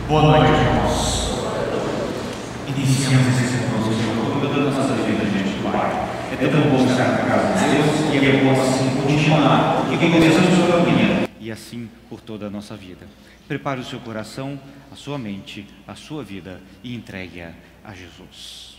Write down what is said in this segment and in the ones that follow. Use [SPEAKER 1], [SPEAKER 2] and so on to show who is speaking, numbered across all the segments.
[SPEAKER 1] Boa noite, irmãos. Iniciamos esse novo Senhor, toda a nossa vida, gente, Pai. É tão bom estar na casa de Deus e é bom assim continuar, porque começamos pela manhã.
[SPEAKER 2] E assim por toda a nossa vida. Prepare o seu coração, a sua mente, a sua vida e entregue-a a Jesus.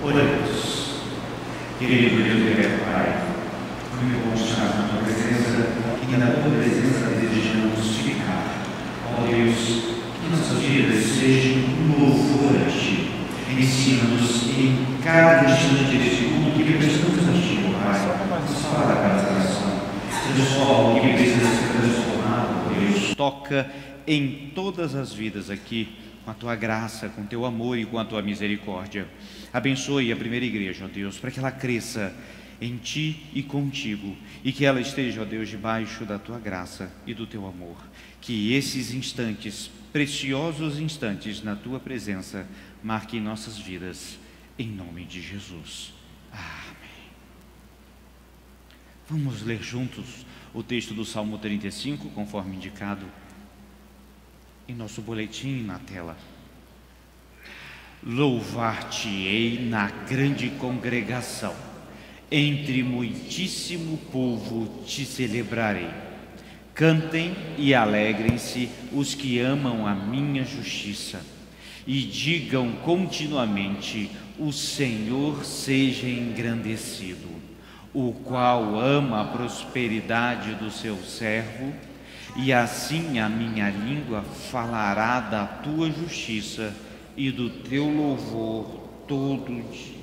[SPEAKER 1] Oremos. Querido Deus e eterno Pai, como é bom estar na Tua presença e na Tua presença desejamos ficar. Ó Deus, que nossas vidas sejam um louvor a Ti. Ensina-nos em cada instante deste mundo que prestamos a Ti, ó Pai. Nos fala cada coração. Transforma o que precisa ser transformado, ó Deus.
[SPEAKER 2] Toca em todas as vidas aqui, com a Tua graça, com Teu amor e com a Tua misericórdia. Abençoe a primeira igreja, ó Deus, para que ela cresça em Ti e contigo, e que ela esteja, ó Deus, debaixo da Tua graça e do Teu amor. Que esses instantes, preciosos instantes na Tua presença, marquem nossas vidas, em nome de Jesus. Amém. Vamos ler juntos o texto do Salmo 35, conforme indicado em nosso boletim na tela. Louvar-te-ei na grande congregação, entre muitíssimo povo te celebrarei. Cantem e alegrem-se os que amam a minha justiça, e digam continuamente: o Senhor seja engrandecido, o qual ama a prosperidade do seu servo, e assim a minha língua falará da tua justiça e do teu louvor todo dia.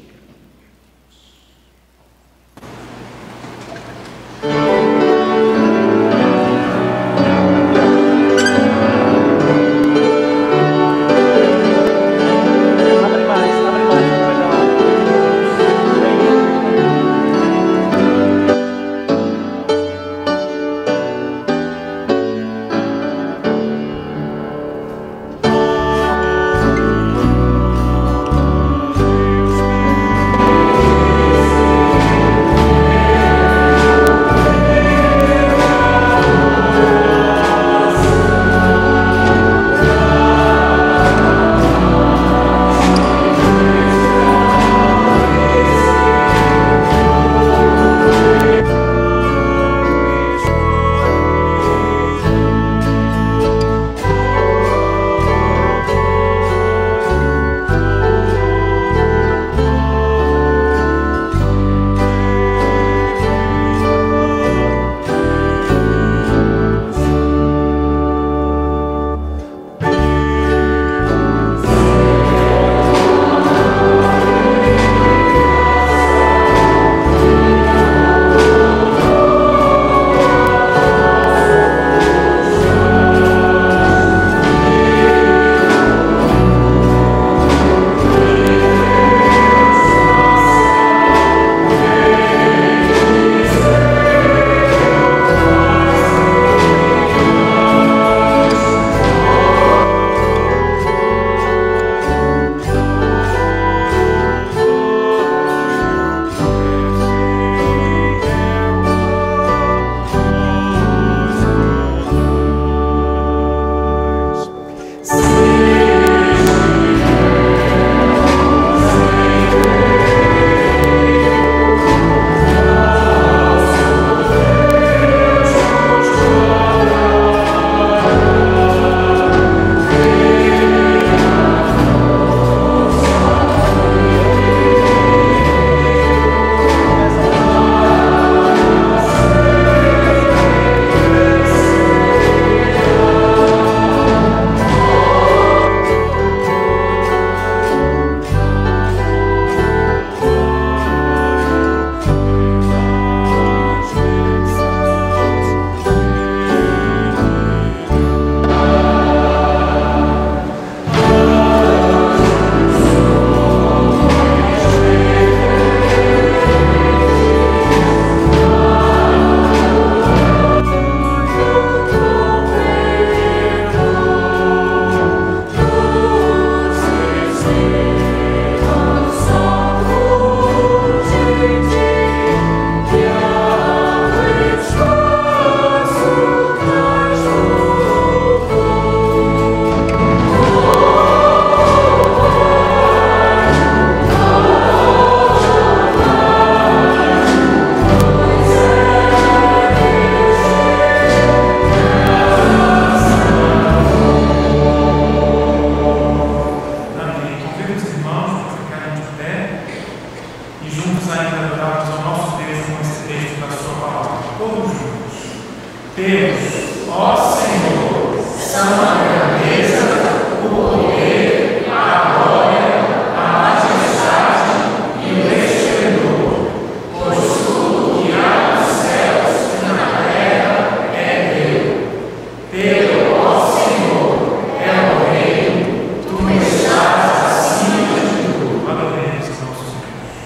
[SPEAKER 3] irmãos para ficarem de pé e juntos ainda adorarmos ao nosso Deus com esse texto da sua palavra. Todos juntos. Deus, ó Senhor, são a grandeza, o poder, a glória, a majestade e o esplendor, pois tudo que há nos céus e na terra é teu. Teu, ó Senhor, é o reino, tu estás acima de tudo. Adoremos nosso Deus.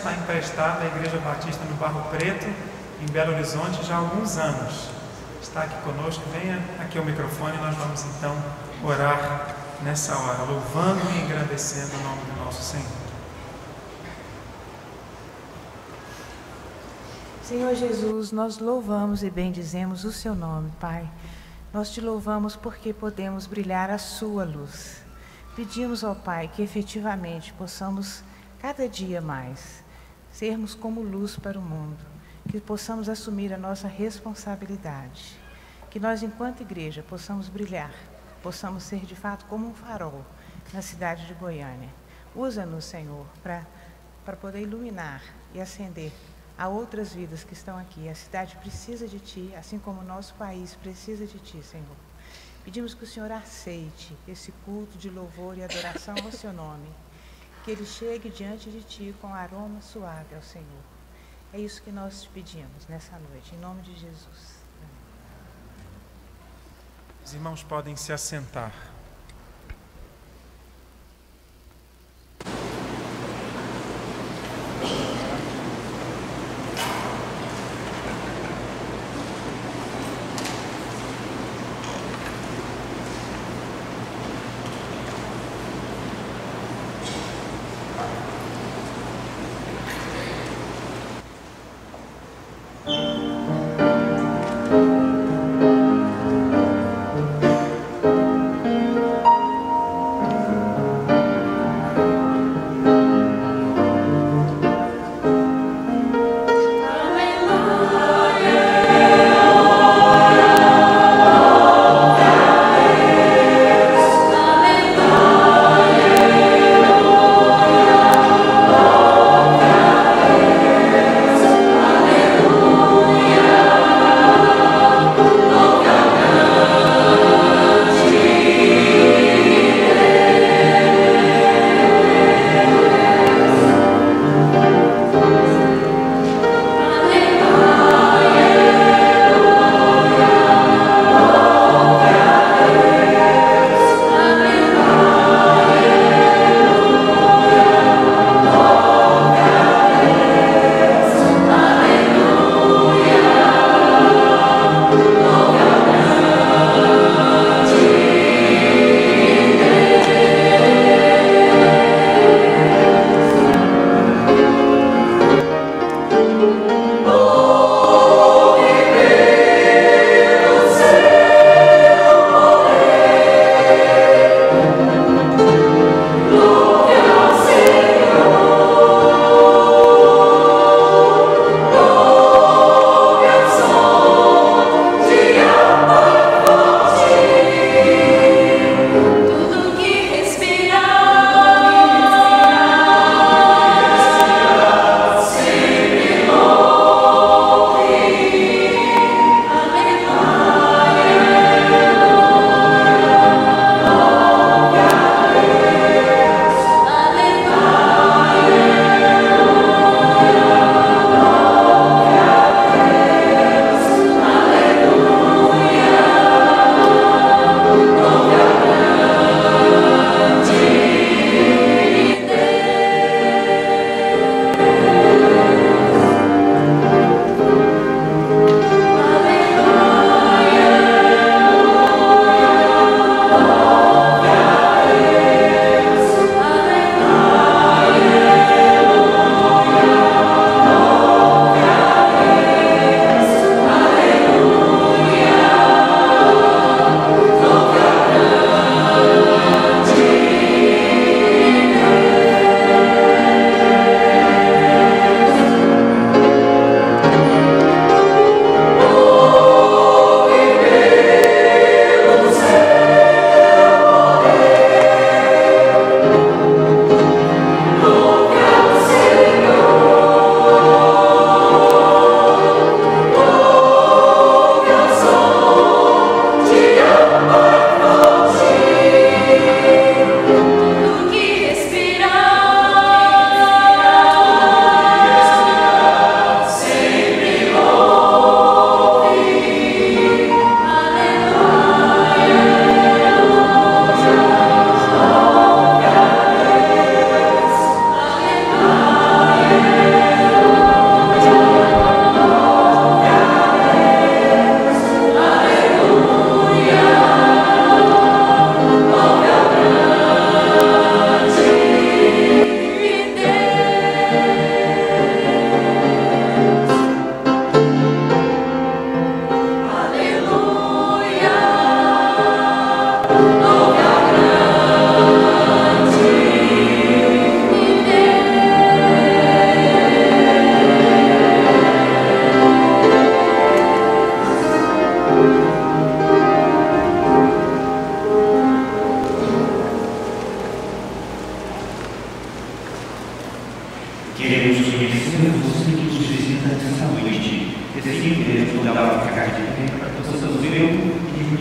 [SPEAKER 3] está emprestada à Igreja Batista no Barro Preto, em Belo Horizonte, já há alguns anos. Está aqui conosco, venha aqui ao microfone e nós vamos então orar nessa hora, louvando e engrandecendo o nome do nosso Senhor.
[SPEAKER 4] Senhor Jesus, nós louvamos e bendizemos o seu nome, Pai. Nós te louvamos porque podemos brilhar a sua luz. Pedimos ao Pai que efetivamente possamos cada dia mais sermos como luz para o mundo, que possamos assumir a nossa responsabilidade, que nós enquanto igreja possamos brilhar, possamos ser de fato como um farol na cidade de Goiânia. Usa-nos, Senhor, para poder iluminar e acender a outras vidas que estão aqui. A cidade precisa de Ti, assim como o nosso país precisa de Ti, Senhor. Pedimos que o Senhor aceite esse culto de louvor e adoração ao Seu nome, que ele chegue diante de Ti com aroma suave ao Senhor. É isso que nós te pedimos nessa noite, em nome de Jesus.
[SPEAKER 3] Os irmãos podem se assentar.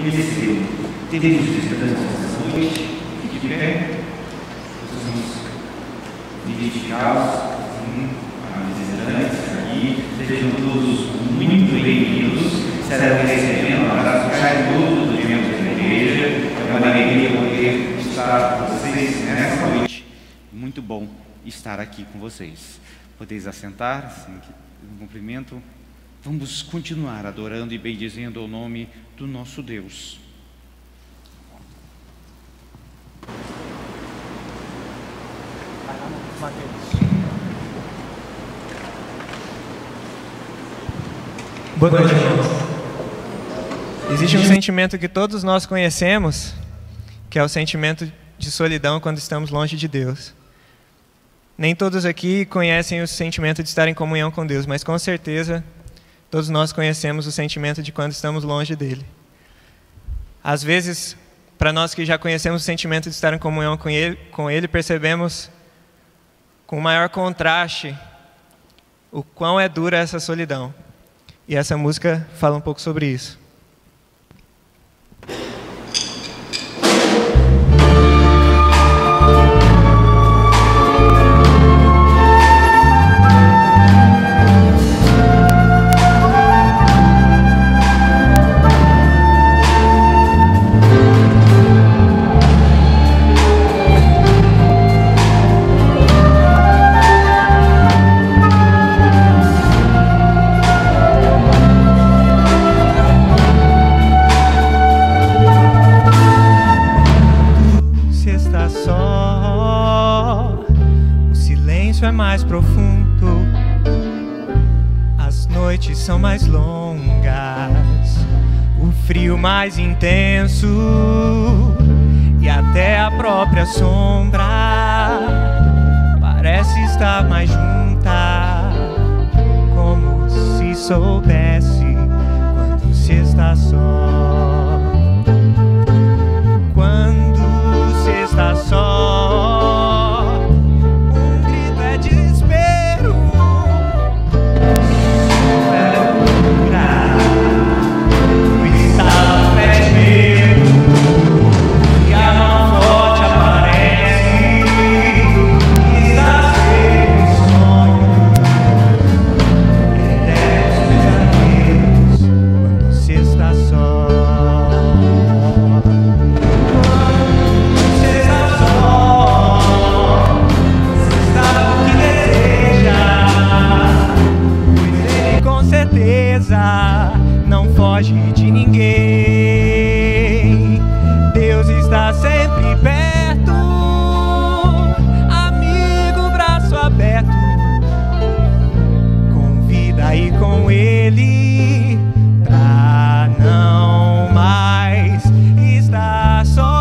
[SPEAKER 1] conhecê-lo. Temos esperança essa noite, fique de pé, possamos identificá-los, a visitantes aqui, sejam todos muito bem-vindos, serão recebendo um abraço carinhoso dos membros da igreja, é uma alegria poder estar com vocês nessa noite.
[SPEAKER 2] Muito bom estar aqui com vocês. Podeis assentar, assim, um cumprimento. Vamos continuar adorando e bendizendo o nome do nosso Deus.
[SPEAKER 5] Boa noite, irmãos. Existe um sentimento que todos nós conhecemos, que é o sentimento de solidão quando estamos longe de Deus. Nem todos aqui conhecem o sentimento de estar em comunhão com Deus, mas com certeza todos nós conhecemos o sentimento de quando estamos longe dele. Às vezes, para nós que já conhecemos o sentimento de estar em comunhão com ele, percebemos com maior contraste o quão é dura essa solidão. E essa música fala um pouco sobre isso. Mais profundo, as noites são mais longas, o frio mais intenso e até a própria sombra parece estar mais junta, como se soubesse quando se está só. Quando se está só, não foge de ninguém. Deus está sempre perto, amigo, braço aberto. Convida a ir com ele pra não mais estar só.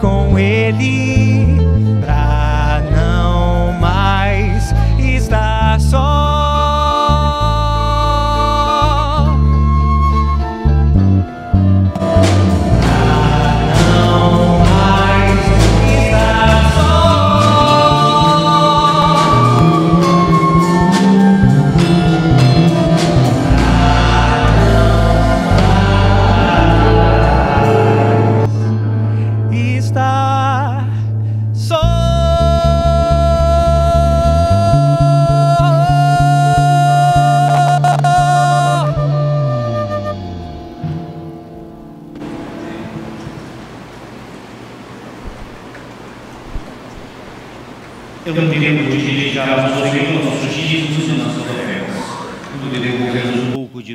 [SPEAKER 5] Com ele pra não mais estar só.
[SPEAKER 1] Eu não queria dirigir aos nossos dízimos e nossas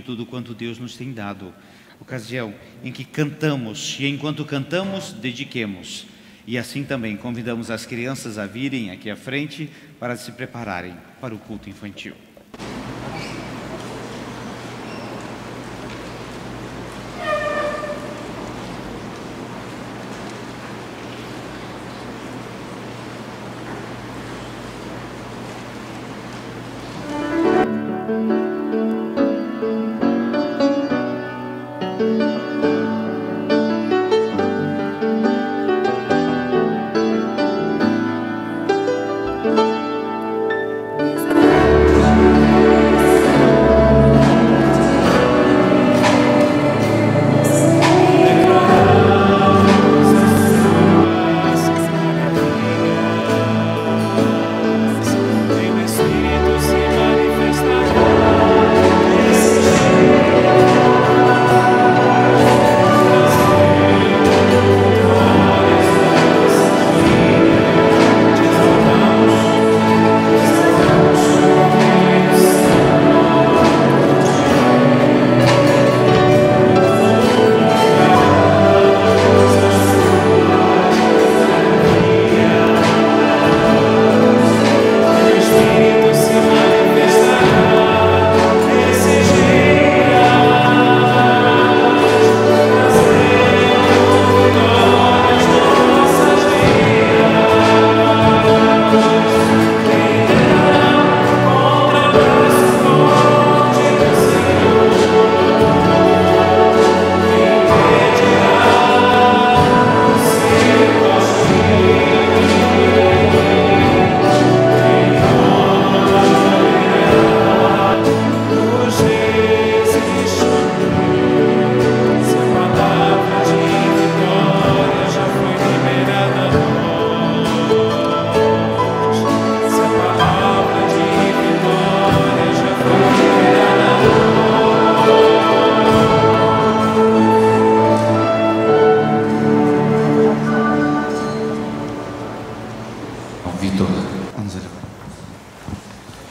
[SPEAKER 2] de tudo quanto Deus nos tem dado. Ocasião em que cantamos, e enquanto cantamos, dediquemos. E assim também convidamos as crianças a virem aqui à frente para se prepararem para o culto infantil.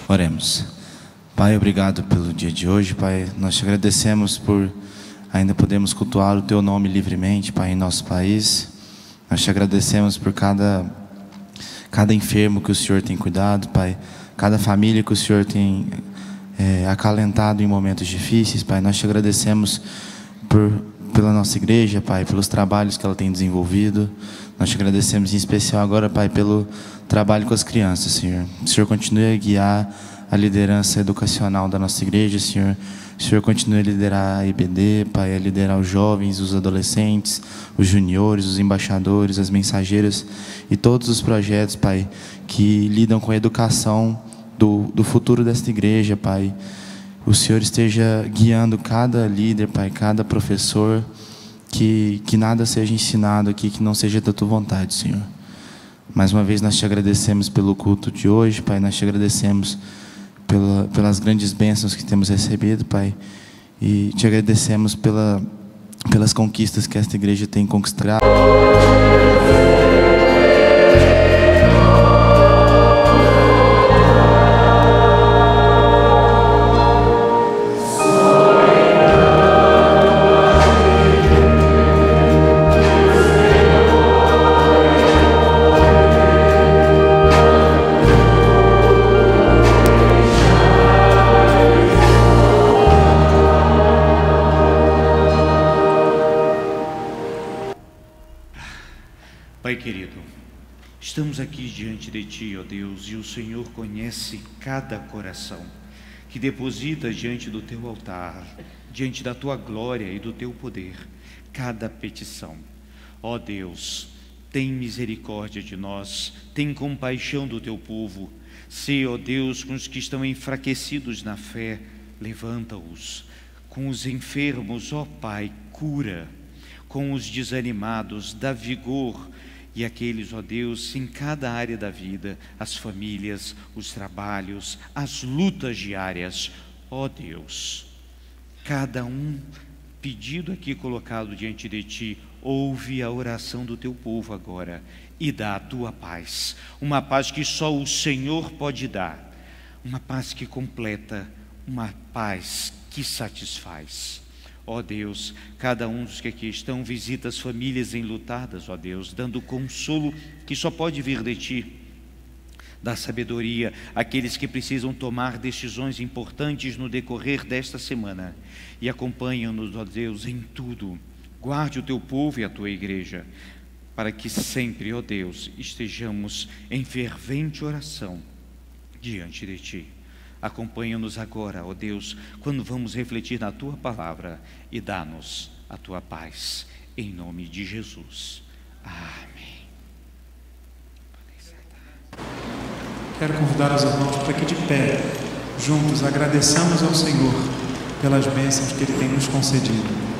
[SPEAKER 6] Oremos. Pai, obrigado pelo dia de hoje, Pai. Nós te agradecemos por ainda podermos cultuar o Teu nome livremente, Pai, em nosso país. Nós te agradecemos por cada enfermo que o Senhor tem cuidado, Pai. Cada família que o Senhor tem acalentado em momentos difíceis, Pai. Nós te agradecemos pela nossa igreja, Pai, pelos trabalhos que ela tem desenvolvido. Nós te agradecemos em especial agora, Pai, pelo trabalho com as crianças, Senhor. O Senhor continue a guiar a liderança educacional da nossa igreja, Senhor. O Senhor continue a liderar a IBD, Pai, a liderar os jovens, os adolescentes, os juniores, os embaixadores, as mensageiras e todos os projetos, Pai, que lidam com a educação do futuro desta igreja, Pai. O Senhor esteja guiando cada líder, Pai, cada professor, que nada seja ensinado aqui que não seja da Tua vontade, Senhor. Mais uma vez nós te agradecemos pelo culto de hoje, Pai. Nós te agradecemos pelas grandes bênçãos que temos recebido, Pai. E te agradecemos pelas conquistas que esta igreja tem conquistado.
[SPEAKER 2] Pai querido, estamos aqui diante de Ti, ó Deus, e o Senhor conhece cada coração que deposita diante do Teu altar, diante da Tua glória e do Teu poder, cada petição. Ó Deus, tem misericórdia de nós, tem compaixão do Teu povo. Se, ó Deus, com os que estão enfraquecidos na fé, levanta-os. Com os enfermos, ó Pai, cura. Com os desanimados, dá vigor. E aqueles, ó Deus, em cada área da vida, as famílias, os trabalhos, as lutas diárias, ó Deus, cada pedido aqui colocado diante de Ti, ouve a oração do Teu povo agora e dá a Tua paz, uma paz que só o Senhor pode dar, uma paz que completa, uma paz que satisfaz. Ó Deus, cada um dos que aqui estão visita as famílias enlutadas, ó Deus, dando consolo que só pode vir de Ti. Dá sabedoria àqueles que precisam tomar decisões importantes no decorrer desta semana. E acompanha-nos, ó Deus, em tudo. Guarde o Teu povo e a Tua igreja, para que sempre, ó Deus, estejamos em fervente oração diante de Ti. Acompanha-nos agora, ó Deus, quando vamos refletir na Tua palavra, e dá-nos a Tua paz, em nome de Jesus. Amém.
[SPEAKER 3] Quero convidar os irmãos para que de pé, juntos, agradeçamos ao Senhor pelas bênçãos que Ele tem nos concedido.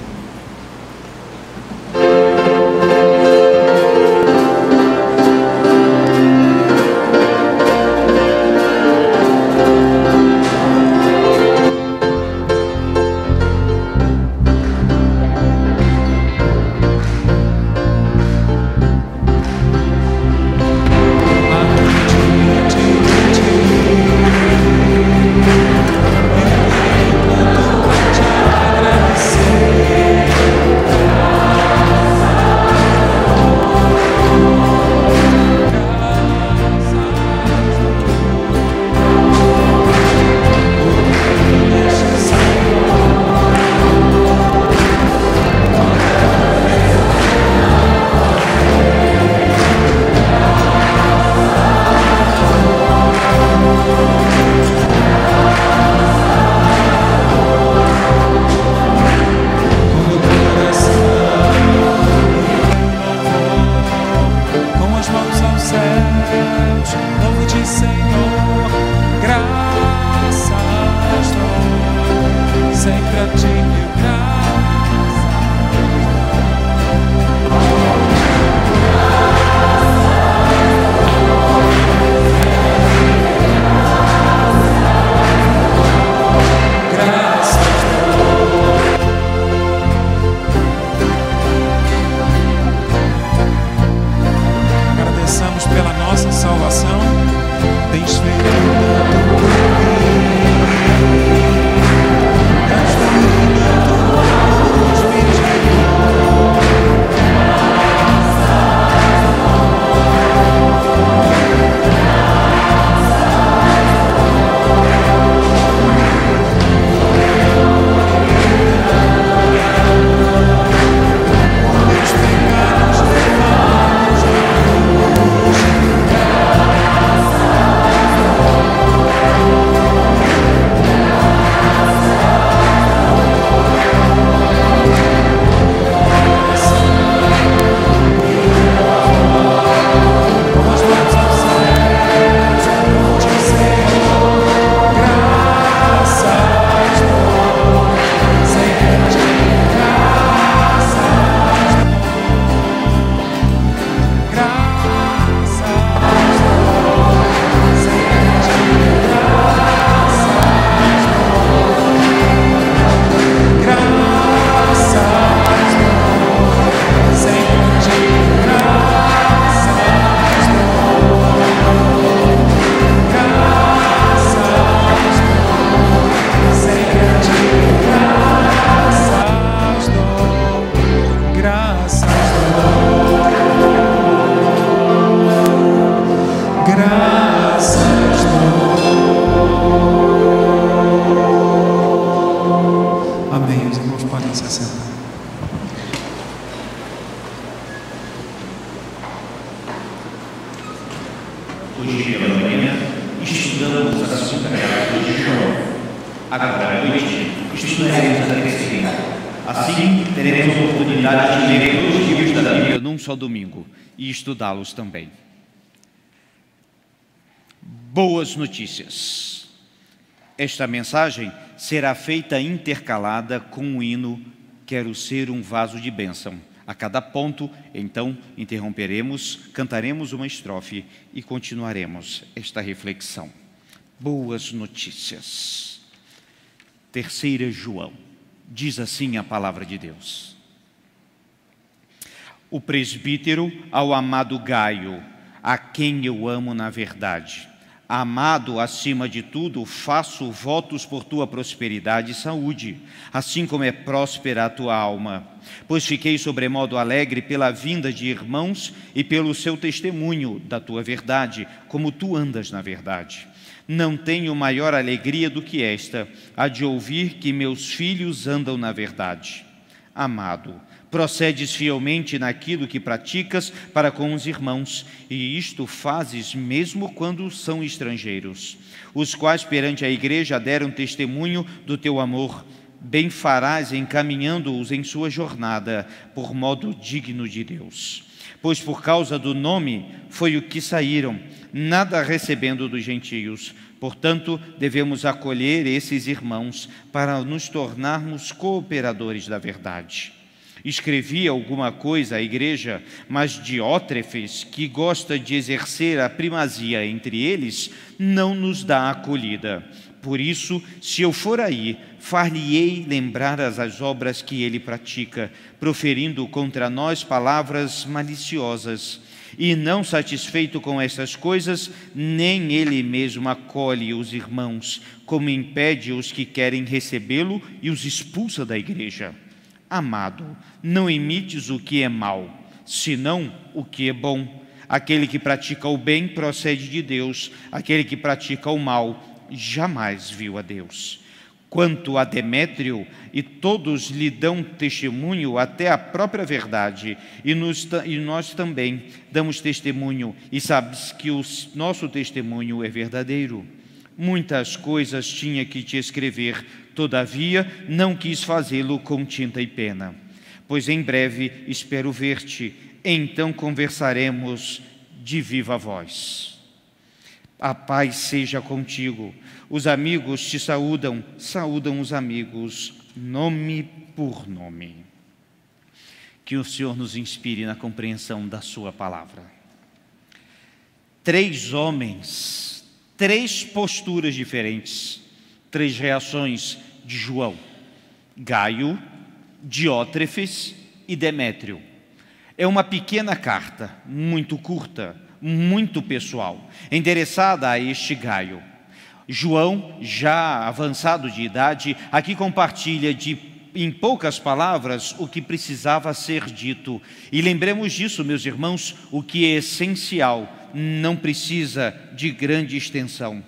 [SPEAKER 1] Hoje pela manhã, estudamos a segunda carta de João. Agora à noite, estudaremos a terceira. Assim, teremos a oportunidade de ler todos os livros da Bíblia
[SPEAKER 2] num só domingo e estudá-los também. Boas notícias. Esta mensagem será feita intercalada com o hino Quero Ser um Vaso de Bênção. A cada ponto, então, interromperemos, cantaremos uma estrofe e continuaremos esta reflexão. Boas notícias. 3 João. Diz assim a palavra de Deus. O presbítero ao amado Gaio, a quem eu amo na verdade, Amado, acima de tudo, faço votos por tua prosperidade e saúde, assim como é próspera a tua alma. Pois fiquei sobremodo alegre pela vinda de irmãos e pelo seu testemunho da tua verdade, como tu andas na verdade. Não tenho maior alegria do que esta, a de ouvir que meus filhos andam na verdade. Amado, procedes fielmente naquilo que praticas para com os irmãos, e isto fazes mesmo quando são estrangeiros, os quais perante a igreja deram testemunho do teu amor. Bem farás encaminhando-os em sua jornada, por modo digno de Deus. Pois por causa do nome foi o que saíram, nada recebendo dos gentios. Portanto, devemos acolher esses irmãos para nos tornarmos cooperadores da verdade. Escrevi alguma coisa à igreja, mas Diótrefes, que gosta de exercer a primazia entre eles, não nos dá acolhida. Por isso, se eu for aí, far-lhe-ei lembrar as obras que ele pratica, proferindo contra nós palavras maliciosas. E não satisfeito com estas coisas, nem ele mesmo acolhe os irmãos, como impede os que querem recebê-lo e os expulsa da igreja. Amado, não imites o que é mau, senão o que é bom. Aquele que pratica o bem procede de Deus, aquele que pratica o mal jamais viu a Deus. Quanto a Demétrio, e todos lhe dão testemunho até a própria verdade, e nós também damos testemunho, e sabes que o nosso testemunho é verdadeiro. Muitas coisas tinha que te escrever, todavia não quis fazê-lo com tinta e pena. Pois em breve espero ver-te, então conversaremos de viva voz. A paz seja contigo. Os amigos te saúdam, saúdam os amigos, nome por nome. Que o Senhor nos inspire na compreensão da sua palavra. 3 homens, 3 posturas diferentes, 3 reações de João: Gaio, Diótrefes e Demétrio. É uma pequena carta, muito curta, muito pessoal, endereçada a este Gaio. João, já avançado de idade, aqui compartilha em poucas palavras o que precisava ser dito. E lembremos disso, meus irmãos, o que é essencial não precisa de grande extensão.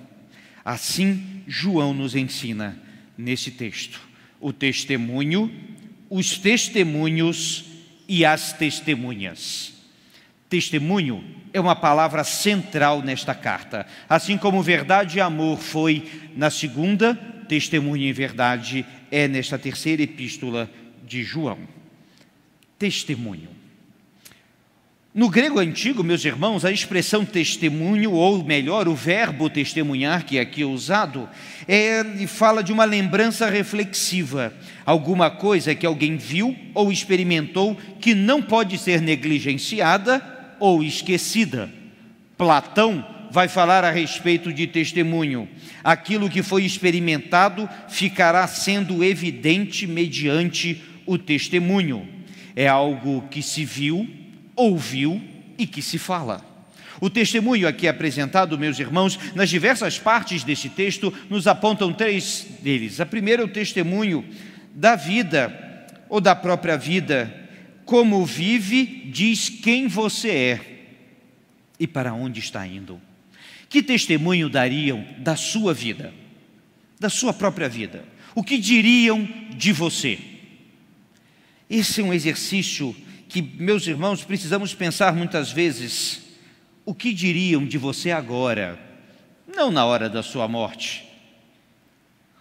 [SPEAKER 2] Assim, João nos ensina nesse texto o testemunho, os testemunhos e as testemunhas. Testemunho é uma palavra central nesta carta, assim como verdade e amor foi na segunda, testemunho e verdade é nesta terceira epístola de João. Testemunho. No grego antigo, meus irmãos, a expressão testemunho, ou melhor, o verbo testemunhar, que aqui é usado, fala de uma lembrança reflexiva, alguma coisa que alguém viu ou experimentou que não pode ser negligenciada ou esquecida. Platão vai falar a respeito de testemunho. Aquilo que foi experimentado ficará sendo evidente mediante o testemunho. É algo que se viu, ouviu e que se fala. O testemunho aqui apresentado, meus irmãos, nas diversas partes desse texto, nos apontam 3 deles. A primeira é o testemunho da vida, ou da própria vida. Como vive, diz quem você é e para onde está indo. Que testemunho dariam da sua vida, da sua própria vida? O que diriam de você? Esse é um exercício que, meus irmãos, precisamos pensar muitas vezes. O que diriam de você agora, não na hora da sua morte?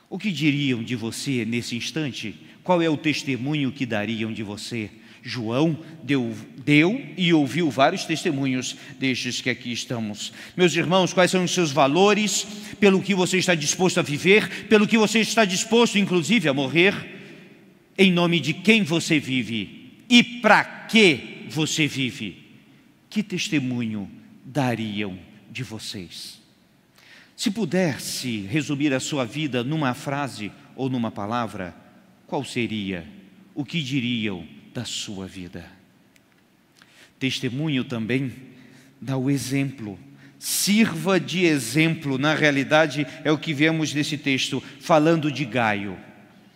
[SPEAKER 2] O que diriam de você nesse instante? Qual é o testemunho que dariam de você? João deu e ouviu vários testemunhos destes que aqui estamos. Meus irmãos, quais são os seus valores, pelo que você está disposto a viver, pelo que você está disposto, inclusive, a morrer? Em nome de quem você vive e para que você vive? Que testemunho dariam de vocês? Se pudesse resumir a sua vida numa frase ou numa palavra, qual seria? O que diriam da sua vida? Testemunho também dá o exemplo, Sirva de exemplo, na realidade é o que vemos nesse texto, falando de Gaio.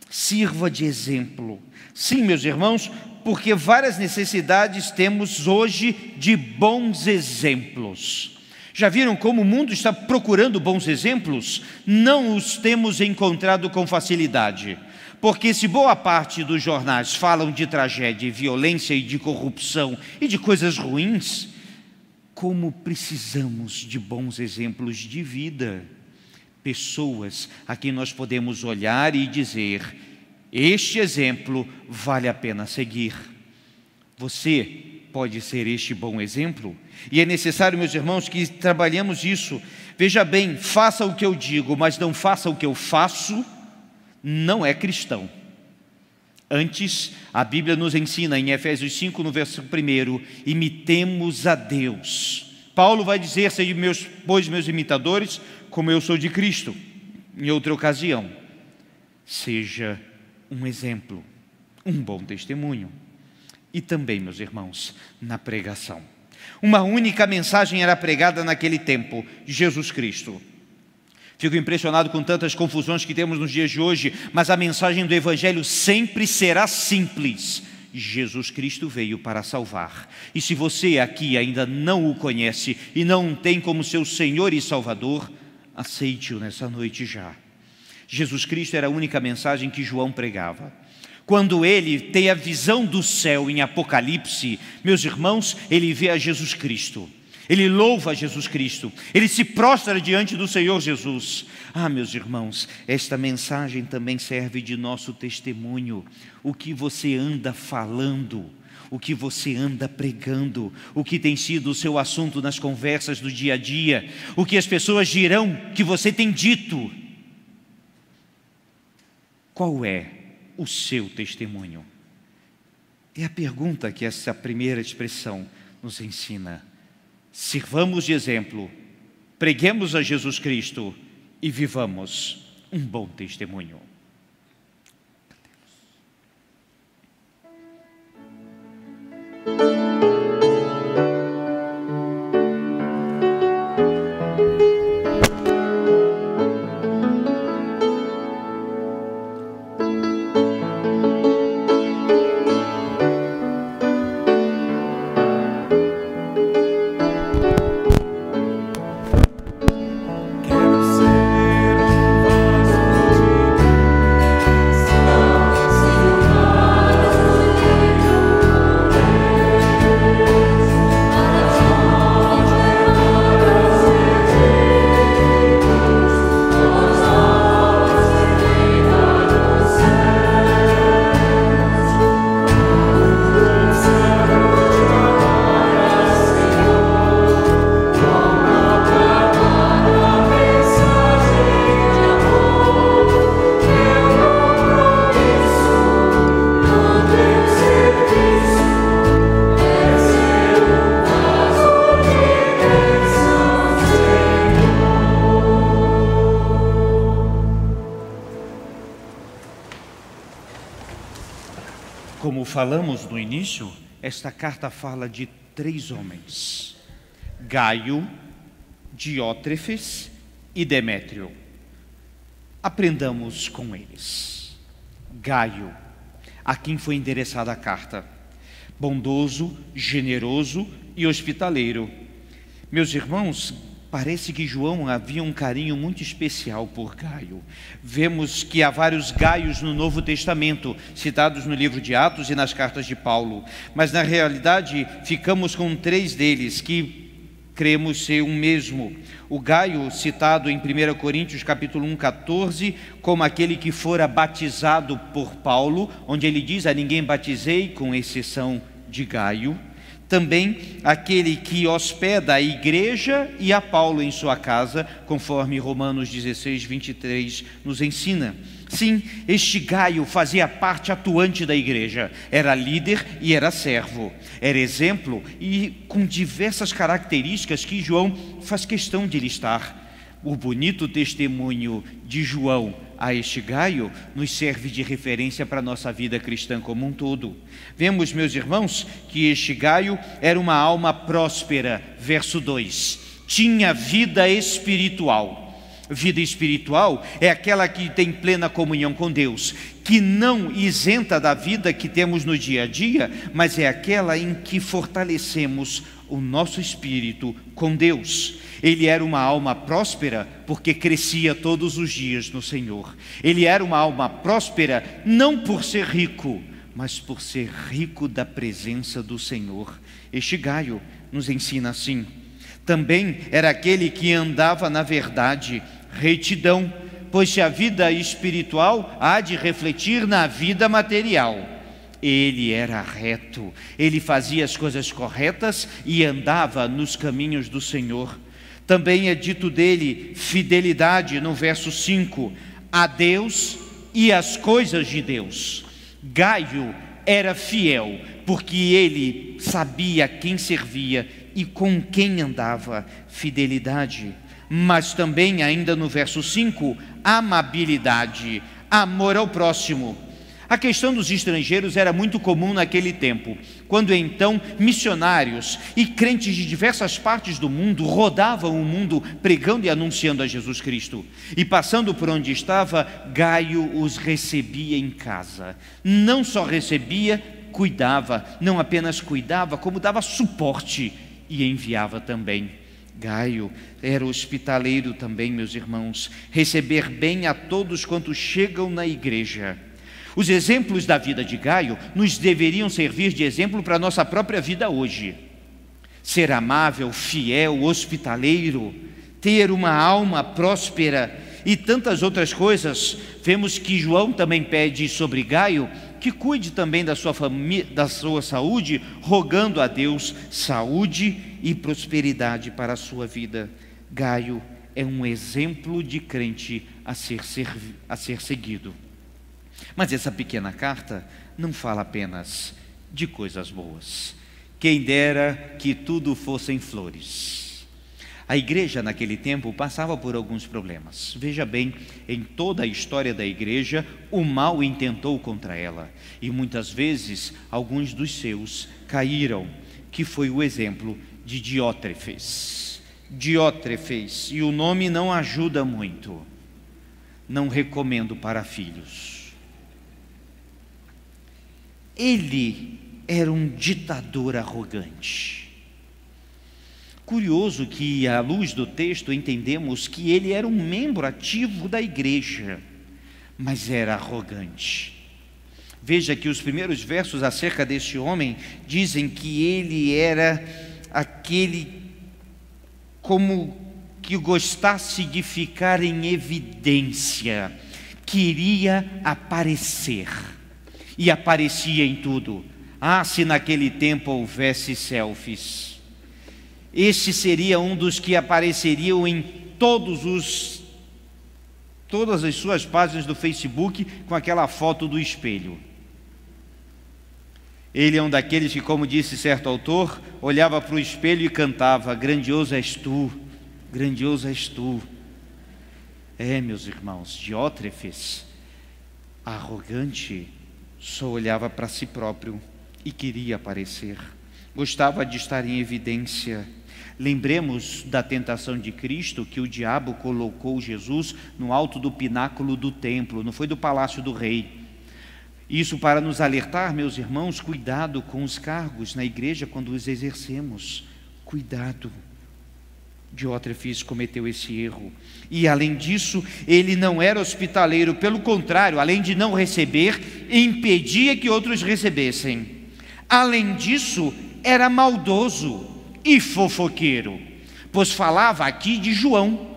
[SPEAKER 2] Sirva de exemplo. Sim, meus irmãos, porque várias necessidades temos hoje de bons exemplos. Já viram como o mundo está procurando bons exemplos? Não os temos encontrado com facilidade. Porque se boa parte dos jornais falam de tragédia, violência e de corrupção e de coisas ruins, como precisamos de bons exemplos de vida. Pessoas a quem nós podemos olhar e dizer: este exemplo vale a pena seguir. Você pode ser este bom exemplo? E é necessário, meus irmãos, que trabalhemos isso. Veja bem, faça o que eu digo, mas não faça o que eu faço, não é cristão. Antes, a Bíblia nos ensina em Efésios 5, no verso 1, imitemos a Deus. Paulo vai dizer: sede meus imitadores, como eu sou de Cristo. Em outra ocasião, seja um exemplo, um bom testemunho. E também, meus irmãos, na pregação. Uma única mensagem era pregada naquele tempo: Jesus Cristo. Fico impressionado com tantas confusões que temos nos dias de hoje, mas a mensagem do Evangelho sempre será simples: Jesus Cristo veio para salvar. E se você aqui ainda não o conhece e não o tem como seu Senhor e Salvador, aceite-o nessa noite já. Jesus Cristo era a única mensagem que João pregava. Quando ele tem a visão do céu em Apocalipse, meus irmãos, ele vê a Jesus Cristo. Ele louva a Jesus Cristo, ele se prostra diante do Senhor Jesus. Meus irmãos, esta mensagem também serve de nosso testemunho. O que você anda falando, o que você anda pregando, o que tem sido o seu assunto nas conversas do dia a dia, o que as pessoas dirão que você tem dito. Qual é o seu testemunho? É a pergunta que essa primeira expressão nos ensina. Sirvamos de exemplo, preguemos a Jesus Cristo e vivamos um bom testemunho. Como falamos no início, esta carta fala de 3 homens: Gaio, Diótrefes e Demétrio. Aprendamos com eles. Gaio, a quem foi endereçada a carta, bondoso, generoso e hospitaleiro. Meus irmãos, parece que João havia um carinho muito especial por Gaio. Vemos que há vários Gaios no Novo Testamento, citados no livro de Atos e nas cartas de Paulo. Mas na realidade ficamos com 3 deles, que cremos ser um mesmo. O Gaio, citado em 1 Coríntios capítulo 1, 14, como aquele que fora batizado por Paulo, onde ele diz: a ninguém batizei, com exceção de Gaio. Também aquele que hospeda a igreja e a Paulo em sua casa, conforme Romanos 16, 23 nos ensina. Sim, este Gaio fazia parte atuante da igreja, era líder e era servo, era exemplo e com diversas características que João faz questão de listar. O bonito testemunho de João a este Gaio nos serve de referência para a nossa vida cristã como um todo. Vemos, meus irmãos, que este Gaio era uma alma próspera, verso 2, tinha vida espiritual. Vida espiritual é aquela que tem plena comunhão com Deus, que não isenta da vida que temos no dia a dia, mas é aquela em que fortalecemos o nosso espírito com Deus. Ele era uma alma próspera porque crescia todos os dias no Senhor. Ele era uma alma próspera não por ser rico, mas por ser rico da presença do Senhor. Este Gaio nos ensina assim. Também era aquele que andava na verdade, retidão, pois se a vida espiritual há de refletir na vida material. Ele era reto, ele fazia as coisas corretas e andava nos caminhos do Senhor. Também é dito dele fidelidade no verso 5, a Deus e às coisas de Deus. Gaio era fiel, porque ele sabia quem servia e com quem andava. Fidelidade. Mas também, ainda no verso 5, amabilidade, amor ao próximo. A questão dos estrangeiros era muito comum naquele tempo, quando então missionários e crentes de diversas partes do mundo rodavam o mundo pregando e anunciando a Jesus Cristo. E passando por onde estava, Gaio os recebia em casa. Não só recebia, cuidava. Não apenas cuidava, como dava suporte e enviava também. Gaio era hospitaleiro também, meus irmãos, receber bem a todos quantos chegam na igreja. Os exemplos da vida de Gaio nos deveriam servir de exemplo para a nossa própria vida hoje. Ser amável, fiel, hospitaleiro, ter uma alma próspera e tantas outras coisas. Vemos que João também pede sobre Gaio que cuide também da sua família, da sua saúde, rogando a Deus saúde e prosperidade para a sua vida. Gaio é um exemplo de crente a ser seguido. Mas essa pequena carta não fala apenas de coisas boas. Quem dera que tudo fossem flores. A igreja naquele tempo passava por alguns problemas. Veja bem, em toda a história da igreja, o mal intentou contra ela. E muitas vezes, alguns dos seus caíram, que foi o exemplo de Diótrefes. Diótrefes, e o nome não ajuda muito. Não recomendo para filhos. Ele era um ditador arrogante. Curioso que, à luz do texto, entendemos que ele era um membro ativo da igreja, mas era arrogante. Veja que os primeiros versos acerca desse homem dizem que ele era aquele como que gostasse de ficar em evidência, queria aparecer. E aparecia em tudo. Ah, se naquele tempo houvesse selfies. Este seria um dos que apareceriam em todas as suas páginas do Facebook com aquela foto do espelho. Ele é um daqueles que, como disse certo autor, olhava para o espelho e cantava: grandioso és tu, grandioso és tu. É, meus irmãos, Diótrefes, arrogante, só olhava para si próprio e queria aparecer. Gostava de estar em evidência. Lembremos da tentação de Cristo, que o diabo colocou Jesus no alto do pináculo do templo, não foi do palácio do rei. Isso para nos alertar, meus irmãos, cuidado com os cargos na igreja quando os exercemos. Cuidado. Diótrefes cometeu esse erro. E além disso, ele não era hospitaleiro, pelo contrário, além de não receber, impedia que outros recebessem. Além disso, era maldoso e fofoqueiro, pois falava aqui de João.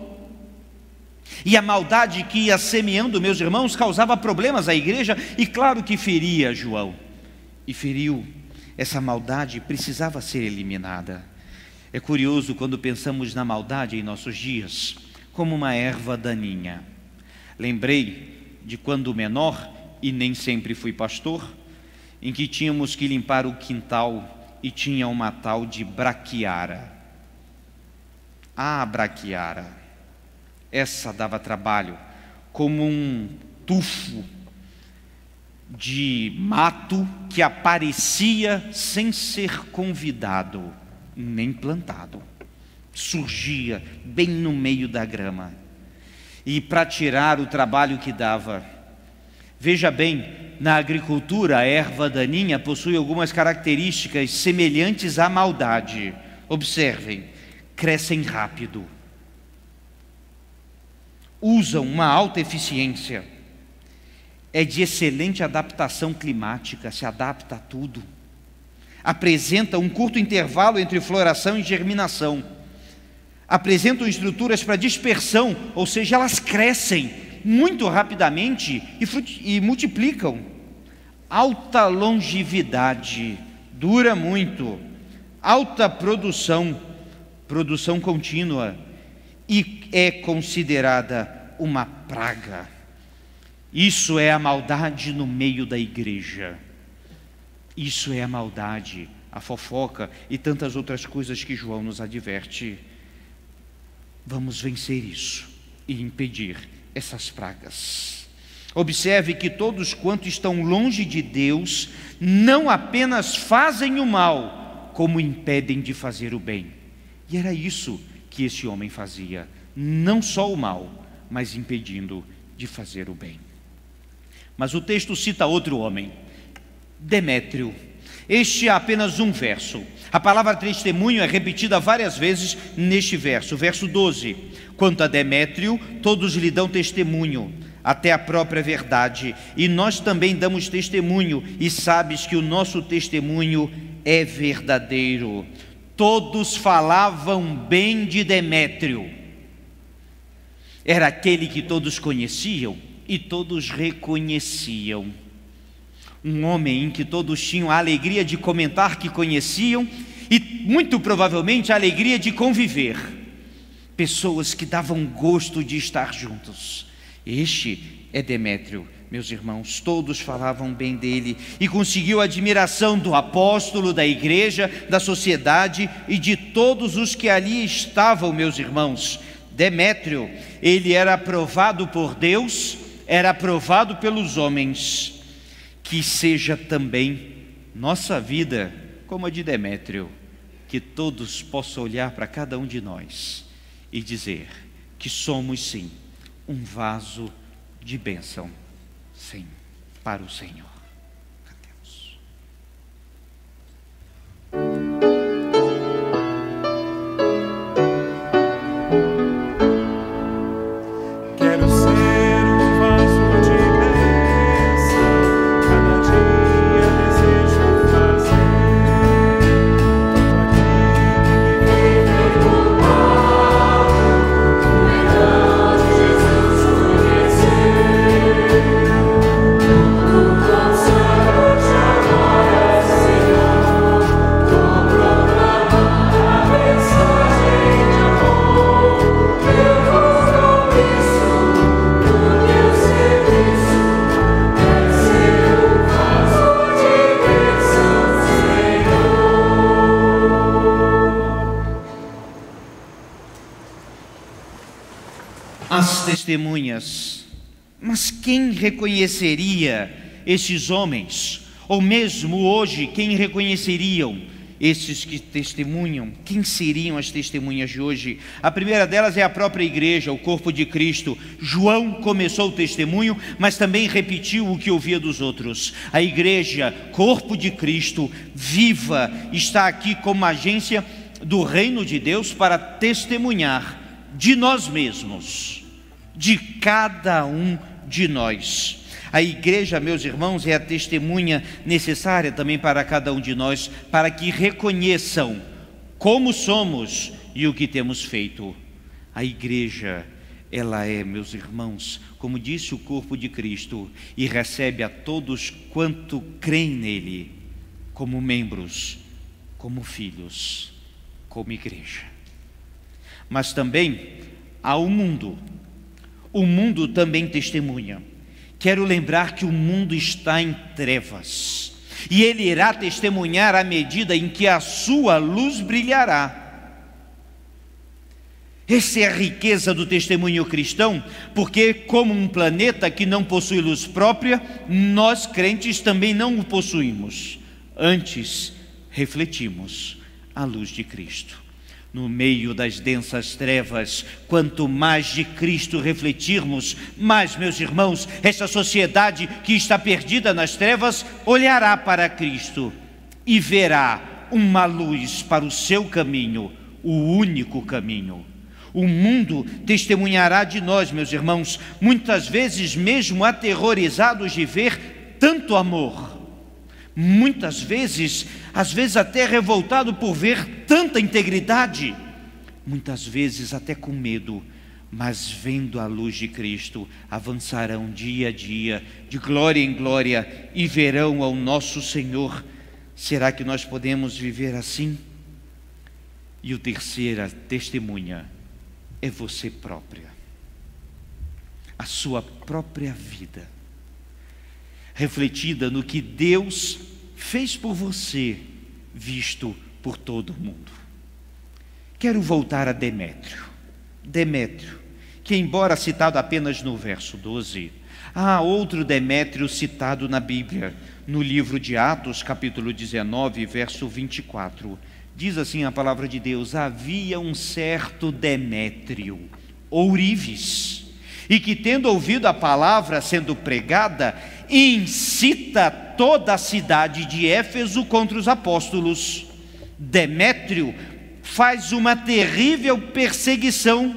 [SPEAKER 2] E a maldade que ia semeando, meus irmãos, causava problemas à igreja e claro que feria João. E feriu. Essa maldade precisava ser eliminada. É curioso quando pensamos na maldade em nossos dias, como uma erva daninha. Lembrei de quando menor, e nem sempre fui pastor, em que tínhamos que limpar o quintal e tinha uma tal de braquiara. Ah, braquiara, essa dava trabalho, como um tufo de mato que aparecia sem ser convidado, nem plantado. surgia bem no meio da grama. E para tirar o trabalho que dava. Veja bem, na agricultura a erva daninha possui algumas características semelhantes à maldade. Observem, crescem rápido, usam uma alta eficiência, é de excelente adaptação climática, se adapta a tudo, apresenta um curto intervalo entre floração e germinação, apresentam estruturas para dispersão, ou seja, elas crescem muito rapidamente e multiplicam. Alta longevidade, dura muito, alta produção contínua, e é considerada uma praga. Isso é a maldade no meio da igreja. Isso é a maldade, a fofoca e tantas outras coisas que João nos adverte. Vamos vencer isso e impedir essas pragas. Observe que todos quanto estão longe de Deus não apenas fazem o mal, como impedem de fazer o bem. E era isso que esse homem fazia, não só o mal, mas impedindo de fazer o bem. Mas o texto cita outro homem, Demétrio. Este é apenas um verso. A palavra testemunho é repetida várias vezes neste verso. Verso 12. Quanto a Demétrio, todos lhe dão testemunho, até a própria verdade. E nós também damos testemunho, e sabes que o nosso testemunho é verdadeiro. Todos falavam bem de Demétrio. Era aquele que todos conheciam e todos reconheciam. Um homem em que todos tinham a alegria de comentar que conheciam e muito provavelmente a alegria de conviver. Pessoas que davam gosto de estar juntos. Este é Demétrio, meus irmãos. Todos falavam bem dele e conseguiu a admiração do apóstolo, da igreja, da sociedade e de todos os que ali estavam, meus irmãos. Demétrio, ele era aprovado por Deus, era aprovado pelos homens. Que seja também nossa vida como a de Demétrio, que todos possam olhar para cada um de nós e dizer que somos sim um vaso de bênção, sim, para o Senhor. Cantemos.
[SPEAKER 3] Quero ser um vaso de bênção, cada dia desejo fazer tudo aquilo que vive no alto, cuidando de Jesus conhecer, tudo com saúde agora, Senhor, vou proclamar a mensagem de amor, teu compromisso no teu serviço, é ser um vaso de bênção, Senhor.
[SPEAKER 2] As testemunhas. Mas quem reconheceria esses homens? Ou mesmo hoje, quem reconheceriam esses que testemunham? Quem seriam as testemunhas de hoje? A primeira delas é a própria igreja, o corpo de Cristo. João começou o testemunho, mas também repetiu o que ouvia dos outros. A igreja, corpo de Cristo, viva, está aqui como agência do reino de Deus para testemunhar de nós mesmos, de cada um de nós. A igreja, meus irmãos, é a testemunha necessária também para cada um de nós, para que reconheçam como somos e o que temos feito. A igreja, ela é, meus irmãos, como disse o corpo de Cristo, e recebe a todos quanto creem nele, como membros, como filhos, como igreja. Mas também há o mundo. O mundo também testemunha. Quero lembrar que o mundo está em trevas, e ele irá testemunhar à medida em que a sua luz brilhará. Essa é a riqueza do testemunho cristão, porque como um planeta que não possui luz própria, nós crentes também não o possuímos. Antes, refletimos a luz de Cristo. No meio das densas trevas, quanto mais de Cristo refletirmos, mais, meus irmãos, esta sociedade que está perdida nas trevas olhará para Cristo e verá uma luz para o seu caminho, o único caminho. O mundo testemunhará de nós, meus irmãos, muitas vezes mesmo aterrorizados de ver tanto amor. Muitas vezes, às vezes até revoltado por ver tanta integridade. Muitas vezes até com medo, mas vendo a luz de Cristo, avançarão dia a dia, de glória em glória, e verão ao nosso Senhor. Será que nós podemos viver assim? E o terceira testemunha é você própria, a sua própria vida, refletida no que Deus fez por você, visto por todo mundo. Quero voltar a Demétrio. Demétrio, que embora citado apenas no verso 12, há outro Demétrio citado na Bíblia, no livro de Atos, capítulo 19, verso 24. Diz assim a palavra de Deus: havia um certo Demétrio, ourives, e que, tendo ouvido a palavra sendo pregada, incita toda a cidade de Éfeso contra os apóstolos. Demétrio faz uma terrível perseguição,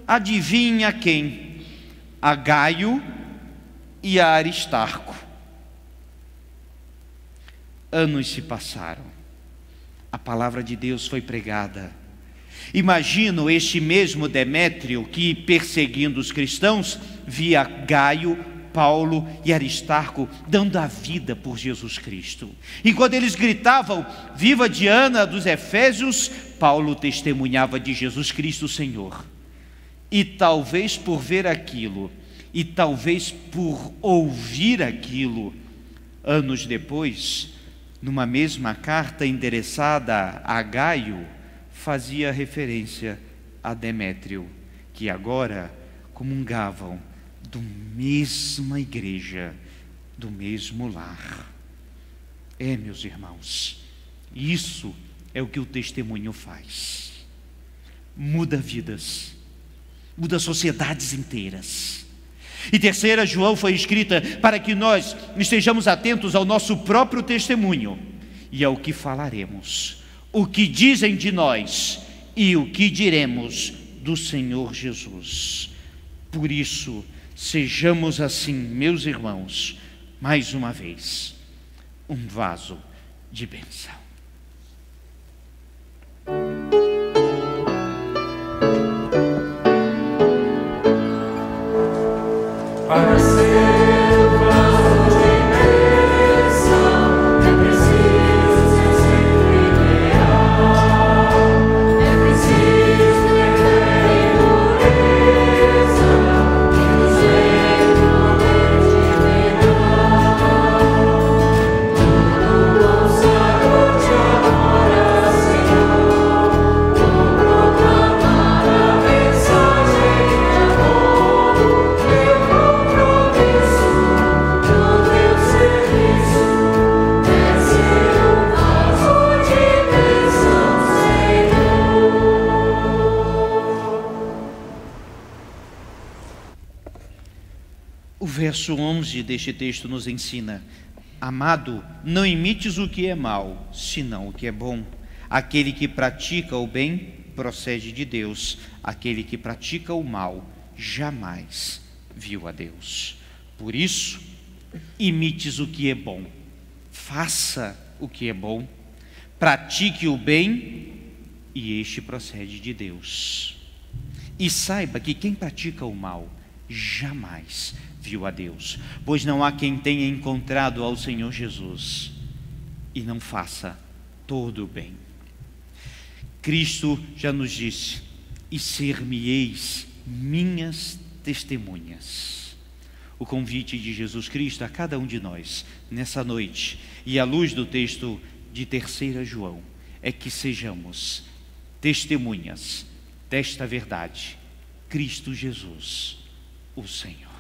[SPEAKER 2] adivinha quem? A Gaio e a Aristarco. Anos se passaram, a palavra de Deus foi pregada. Imagino este mesmo Demétrio que, perseguindo os cristãos, via Gaio, Paulo e Aristarco dando a vida por Jesus Cristo. Enquanto eles gritavam, viva Diana dos Efésios, Paulo testemunhava de Jesus Cristo, Senhor. E talvez por ver aquilo, e talvez por ouvir aquilo, anos depois, numa mesma carta endereçada a Gaio, fazia referência a Demétrio, que agora comungavam da mesma igreja, do mesmo lar. Meus irmãos, isso é o que o testemunho faz. Muda vidas, muda sociedades inteiras. E terceira João foi escrita para que nós estejamos atentos ao nosso próprio testemunho e ao que falaremos, o que dizem de nós e o que diremos do Senhor Jesus. Por isso, sejamos assim, meus irmãos, mais uma vez, um vaso de bênção.
[SPEAKER 3] Para ser vaso de bênção, é preciso ser sempre leal, é preciso ter fé e pureza, que nos leve no poder de cuidar. Tudo consagrado te adora, Senhor, vou proclamar a mensagem de amor.
[SPEAKER 2] O verso 11 deste texto nos ensina: amado, não imites o que é mal, senão o que é bom. Aquele que pratica o bem procede de Deus, aquele que pratica o mal jamais viu a Deus. Por isso, imites o que é bom, faça o que é bom, pratique o bem, e este procede de Deus. E saiba que quem pratica o mal jamais viu a Deus, pois não há quem tenha encontrado ao Senhor Jesus e não faça todo o bem. Cristo já nos disse: e ser-me-eis minhas testemunhas. O convite de Jesus Cristo a cada um de nós nessa noite, e à luz do texto de 3 João, é que sejamos testemunhas desta verdade: Cristo Jesus, o Senhor.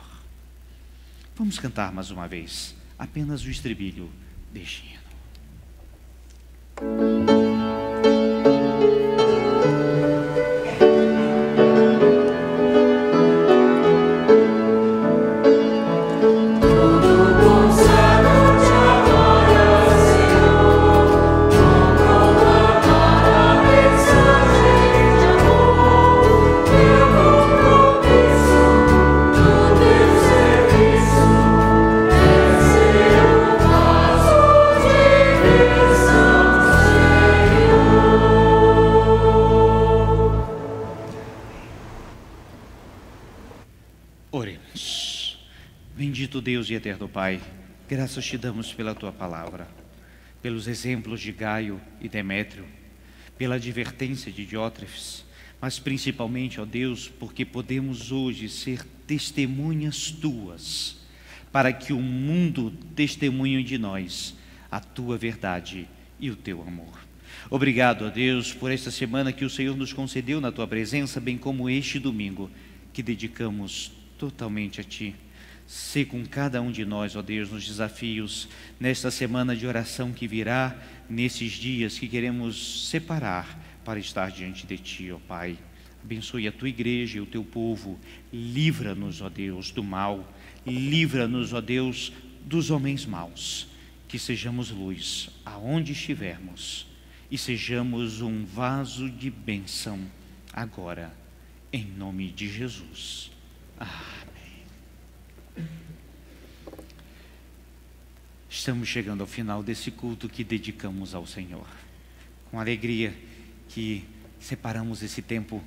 [SPEAKER 2] Vamos cantar mais uma vez apenas o estribilho deste hino. Bendito Deus e eterno Pai, graças te damos pela tua palavra, pelos exemplos de Gaio e Demétrio, pela advertência de Diótrefes, mas principalmente, ó Deus, porque podemos hoje ser testemunhas tuas, para que o mundo testemunhe de nós a tua verdade e o teu amor. Obrigado, ó Deus, por esta semana que o Senhor nos concedeu na tua presença, bem como este domingo, que dedicamos totalmente a ti. Sê com cada um de nós, ó Deus, nos desafios, nesta semana de oração que virá, nesses dias que queremos separar para estar diante de ti, ó Pai. Abençoe a tua igreja e o teu povo. Livra-nos, ó Deus, do mal. Livra-nos, ó Deus, dos homens maus. Que sejamos luz aonde estivermos e sejamos um vaso de bênção agora, em nome de Jesus. Amém. Estamos chegando ao final desse culto que dedicamos ao Senhor. Com alegria que separamos esse tempo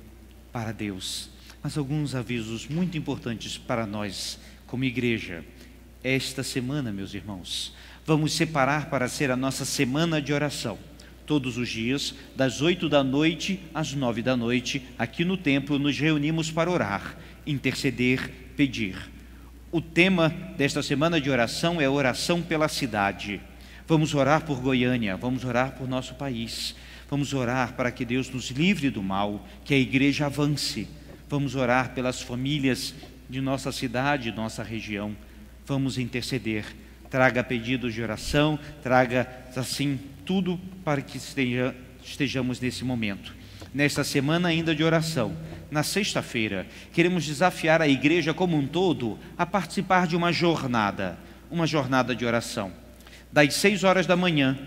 [SPEAKER 2] para Deus. Mas alguns avisos muito importantes para nós como igreja. Esta semana, meus irmãos, vamos separar para ser a nossa semana de oração. Todos os dias, das 8 da noite às 9 da noite, aqui no templo, nos reunimos para orar, interceder, pedir. O tema desta semana de oração é oração pela cidade. Vamos orar por Goiânia, vamos orar por nosso país. Vamos orar para que Deus nos livre do mal, que a igreja avance. Vamos orar pelas famílias de nossa cidade, nossa região. Vamos interceder. Traga pedidos de oração, traga assim tudo para que estejamos nesse momento. Nesta semana ainda de oração, na sexta-feira, queremos desafiar a igreja como um todo a participar de uma jornada de oração, das 6 horas da manhã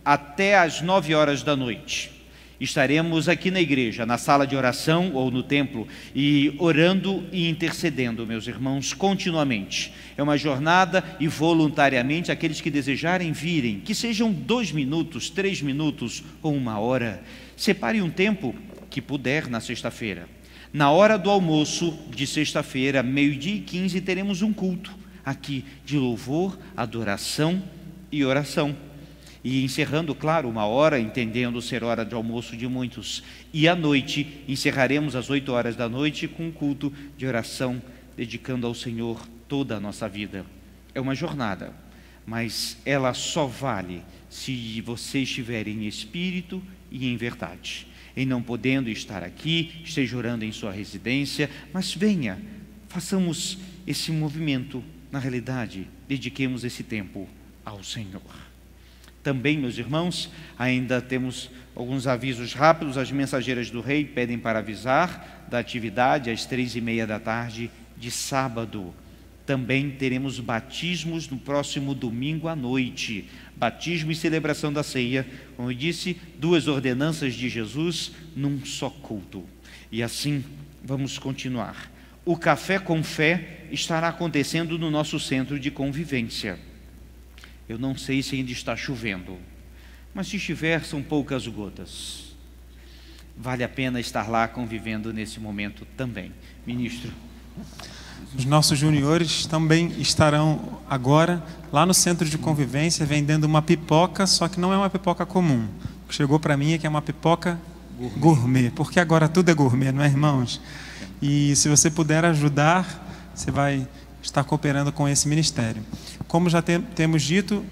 [SPEAKER 2] até as 9 horas da noite. Estaremos aqui na igreja, na sala de oração ou no templo, e orando e intercedendo, meus irmãos, continuamente. É uma jornada e voluntariamente aqueles que desejarem virem, que sejam 2 minutos, 3 minutos ou 1 hora. Separe um tempo que puder na sexta-feira. Na hora do almoço de sexta-feira, 12h15, teremos um culto aqui de louvor, adoração e oração. E encerrando, claro, 1 hora, entendendo ser hora de almoço de muitos. E à noite, encerraremos às 8 horas da noite com um culto de oração, dedicando ao Senhor toda a nossa vida. É uma jornada, mas ela só vale se você estiver em espírito e em verdade. Em não podendo estar aqui, esteja orando em sua residência, mas venha, façamos esse movimento. Na realidade, dediquemos esse tempo ao Senhor. Também, meus irmãos, ainda temos alguns avisos rápidos. As mensageiras do rei pedem para avisar da atividade às 3h30 da tarde de sábado. Também teremos batismos no próximo domingo à noite. Batismo e celebração da ceia. Como eu disse, 2 ordenanças de Jesus num só culto. E assim vamos continuar. O Café com Fé estará acontecendo no nosso centro de convivência. Eu não sei se ainda está chovendo, mas se estiver, são poucas gotas. Vale a pena estar lá convivendo nesse momento também. Ministro.
[SPEAKER 3] Os nossos juniores também estarão agora lá no centro de convivência vendendo uma pipoca, só que não é uma pipoca comum. O que chegou para mim é que é uma pipoca gourmet, porque agora tudo é gourmet, não é, irmãos? E se você puder ajudar, você vai estar cooperando com esse ministério. Como já temos dito,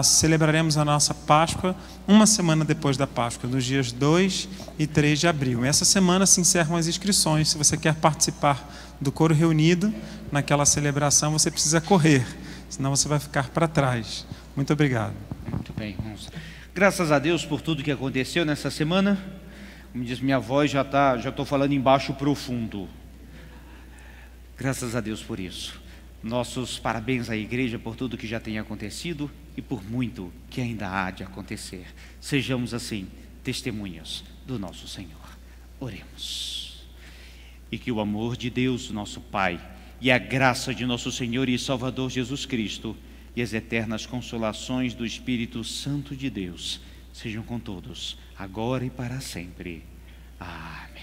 [SPEAKER 3] celebraremos a nossa Páscoa uma semana depois da Páscoa, nos dias 2 e 3 de abril. Essa semana se encerram as inscrições. Se você quer participar do coro reunido naquela celebração, você precisa correr, senão você vai ficar para trás. Muito obrigado.
[SPEAKER 2] Muito bem, irmãos. Graças a Deus por tudo que aconteceu nessa semana. Como diz minha voz, já estou falando em baixo profundo. Graças a Deus por isso. Nossos parabéns à igreja por tudo que já tem acontecido e por muito que ainda há de acontecer. Sejamos assim testemunhas do nosso Senhor. Oremos. E que o amor de Deus, nosso Pai, e a graça de nosso Senhor e Salvador Jesus Cristo e as eternas consolações do Espírito Santo de Deus sejam com todos, agora e para sempre. Amém.